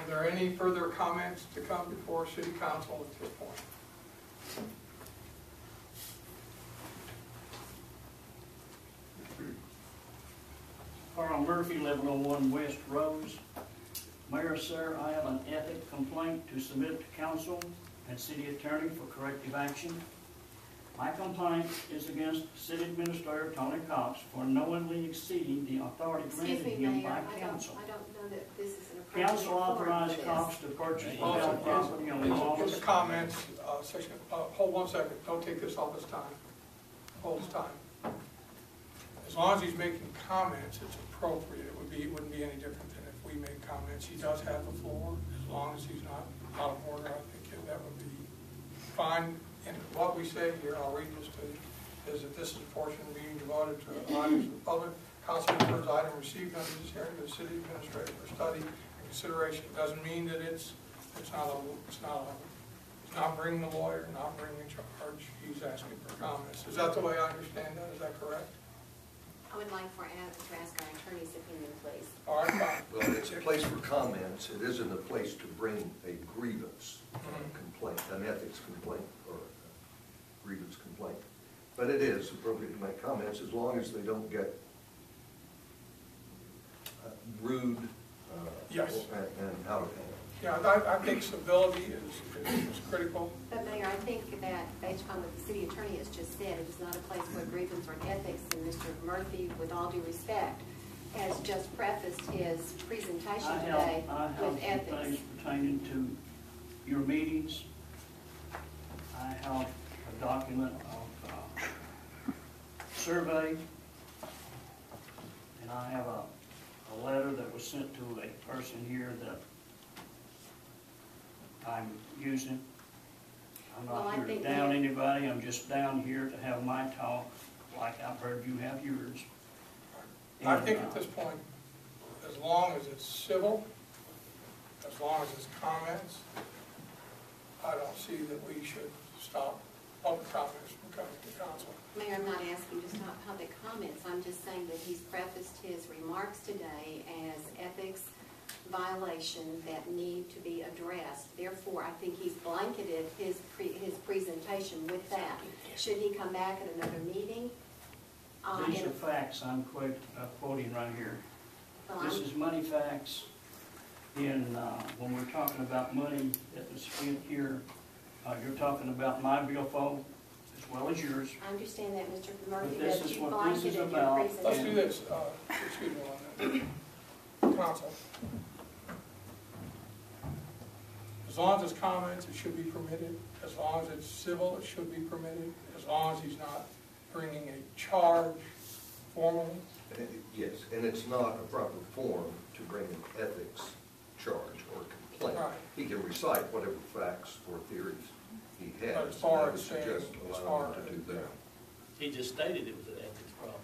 Are there any further comments to come before City Council at this point? Carl Murphy, 1101 West Rose. Mayor, sir, I have an ethics complaint to submit to council and city attorney for corrective action. My complaint is against City Administrator Tony Cox for knowingly exceeding the authority granted him by council. I don't know that this is an appropriate Council authorized Cox to purchase hotel property on Here's the comments section. Hold 1 second. Don't take this all this time. Hold this time. As long as he's making comments, it's appropriate. It wouldn't be any different than if we made comments. He does have the floor. As long as he's not out of order, I think that would be fine. And what we say here, I'll read this to you, is that this is a portion of the meeting devoted to items of the public. Council refers item received under this hearing to the city administrator for study and consideration. It doesn't mean that it's not bringing the lawyer, not bringing the charge. He's asking for comments. Is that the way I understand that? Is that correct? I would like to ask our attorney's opinion, please. All right, fine. Well, it's a place for comments. It isn't a place to bring a grievance complaint, an ethics complaint, or a grievance complaint. But it is appropriate to make comments as long as they don't get rude yes. and out of hand. Yeah, I think civility is critical. But Mayor, I think that based on what the city attorney has just said, it is not a place for grievance or ethics, and Mr. Murphy, with all due respect, has just prefaced his presentation today with ethics. I have things pertaining to your meetings. I have a document of survey, and I have a letter that was sent to a person here that I'm using. I'm not here to down anybody. I'm just down here to have my talk like I've heard you have yours. And I think at this point, as long as it's civil, as long as it's comments, I don't see that we should stop public comments from coming to council. Mayor, I'm not asking to stop public comments. I'm just saying that he's prefaced his remarks today as ethics violations that need to be addressed. Therefore, I think he's blanketed his presentation with that. Should he come back at another meeting? These are facts I'm quoting right here. Well, this is money facts. When we're talking about money that was spent here, you're talking about my billfold as well as yours. I understand that, Mr. Murphy, but this that is you what blanketed this is your about. presentation. Let's do this. Excuse me on that. Council. As long as it's comments, it should be permitted. As long as it's civil, it should be permitted. As long as he's not bringing a charge formally. Yes, and it's not a proper form to bring an ethics charge or complaint. Right. He can recite whatever facts or theories he has. But as far I would as saying, suggest allowing him to do that. He just stated it was an ethics problem.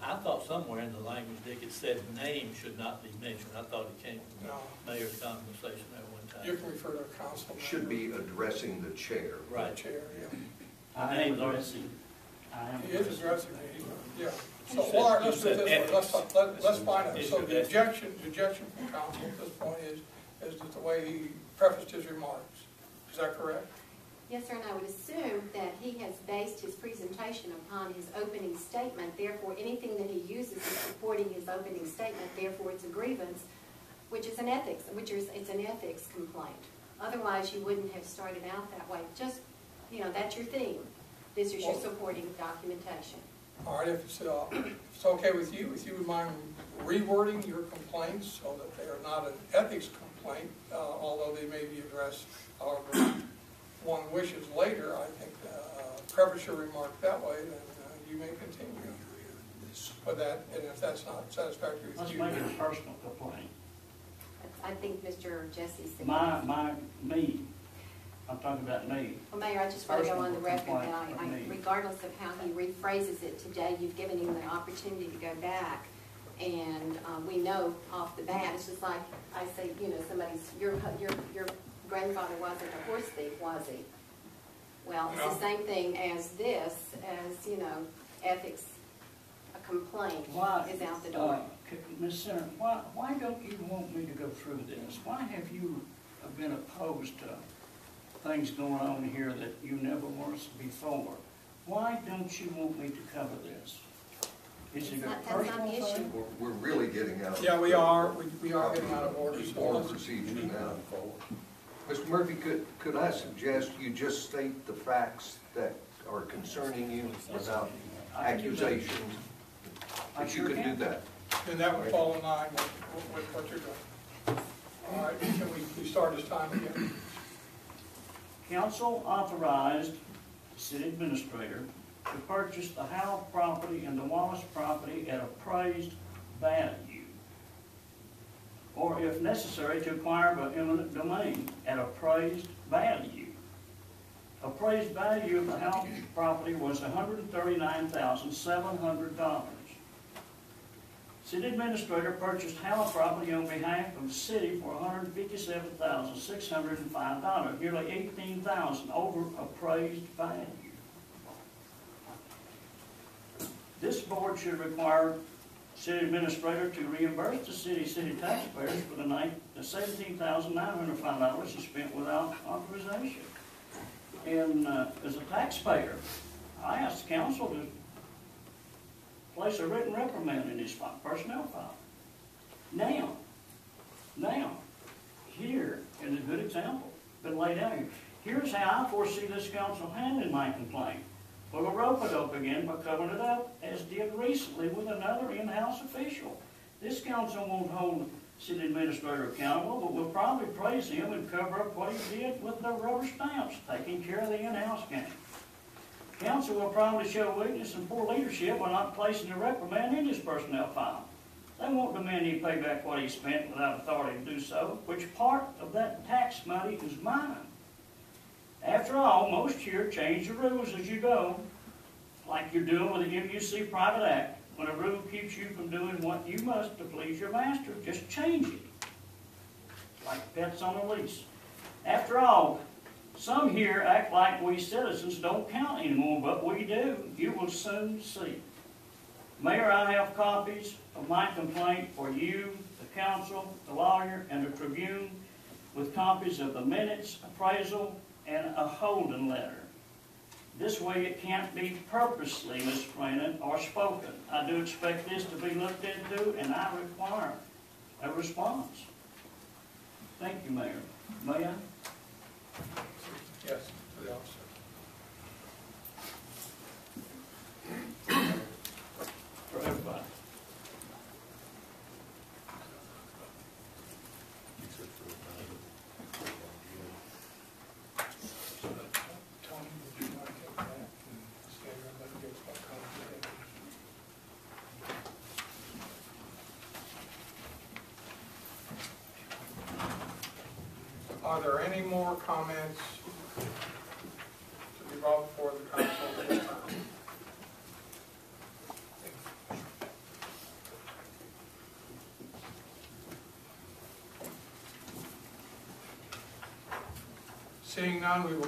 I thought somewhere in the language, Dick, it said name should not be mentioned. I thought it came from the mayor's conversation at one time. You can refer to a council. Should be addressing the chair. Right. The chair, yeah. I am addressing. He is addressing it. Yeah. So, well, let's do this one. Let's find out. So the objection from council at this point is that the way he prefaced his remarks. Is that correct? Yes, sir, and I would assume that he has based his presentation upon his opening statement. Therefore, anything that he uses is supporting his opening statement. Therefore, it's a grievance, which is an ethics, it's an ethics complaint. Otherwise, you wouldn't have started out that way. Just, that's your theme. This is your supporting documentation. All right, if it's okay with you would mind rewording your complaints so that they are not an ethics complaint, although they may be addressed however one wishes later. I think preface your remark that way, then you may continue with that, and if that's not satisfactory with you. Let's make it a personal complaint. I think Mr. Jesse said me. I'm talking about me. Well, Mayor, I just want to go on the record that regardless of how he rephrases it today, you've given him the opportunity to go back, and we know off the bat, it's just like I say, your grandfather wasn't a horse thief, was he? Well, it's the same thing as this, ethics, a complaint is out the door. Ms. Senator, why don't you want me to go through this? Why have you been opposed to things going on here that you never were before? Why don't you want me to cover this? Is it a That's not personal the issue. thing? We're really getting out of. Yeah, we are getting out of order. So Order let's- procedure now. Mr. Murphy, could I suggest you just state the facts that are concerning you without I can do that. accusations? I If you sure could do can. that. Then that would fall in line with what you're doing. All right, can we start this time again? Council authorized the city administrator to purchase the Howell property and the Wallace property at appraised value, or if necessary, to acquire by eminent domain at appraised value. Appraised value of the Howell property was $139,700. City administrator purchased Howell property on behalf of the city for $157,605, nearly $18,000 over appraised value. This board should require city administrator to reimburse the city taxpayers for the $17,905 he spent without authorization. And as a taxpayer, I asked the council to place a written reprimand in his personnel file. Now, here is a good example, been laid out here. Here's how I foresee this council handling my complaint. We'll rope it up again by covering it up, as did recently with another in-house official. This council won't hold city administrator accountable, but we'll probably praise him and cover up what he did with the rubber stamps, taking care of the in-house game. Council will probably show weakness and poor leadership by not placing a reprimand in his personnel file. They won't demand he pay back what he spent without authority to do so, which part of that tax money is mine. After all, most here change the rules as you go, like you're doing with the MUC Private Act. When a rule keeps you from doing what you must to please your master, just change it. Like pets on a lease. After all, some here act like we citizens don't count anymore, but we do. You will soon see. Mayor, I have copies of my complaint for you, the council, the lawyer, and the Tribune, with copies of the minutes, appraisal, and a holding letter. This way it can't be purposely misprinted or spoken. I do expect this to be looked into, and I require a response. Thank you, Mayor. May I? Yes, to the officer. For everybody. Tony, would you mind taking that and stand there and let me get what comes with it? Are there any more comments to be brought before the council at this time? Seeing none, we will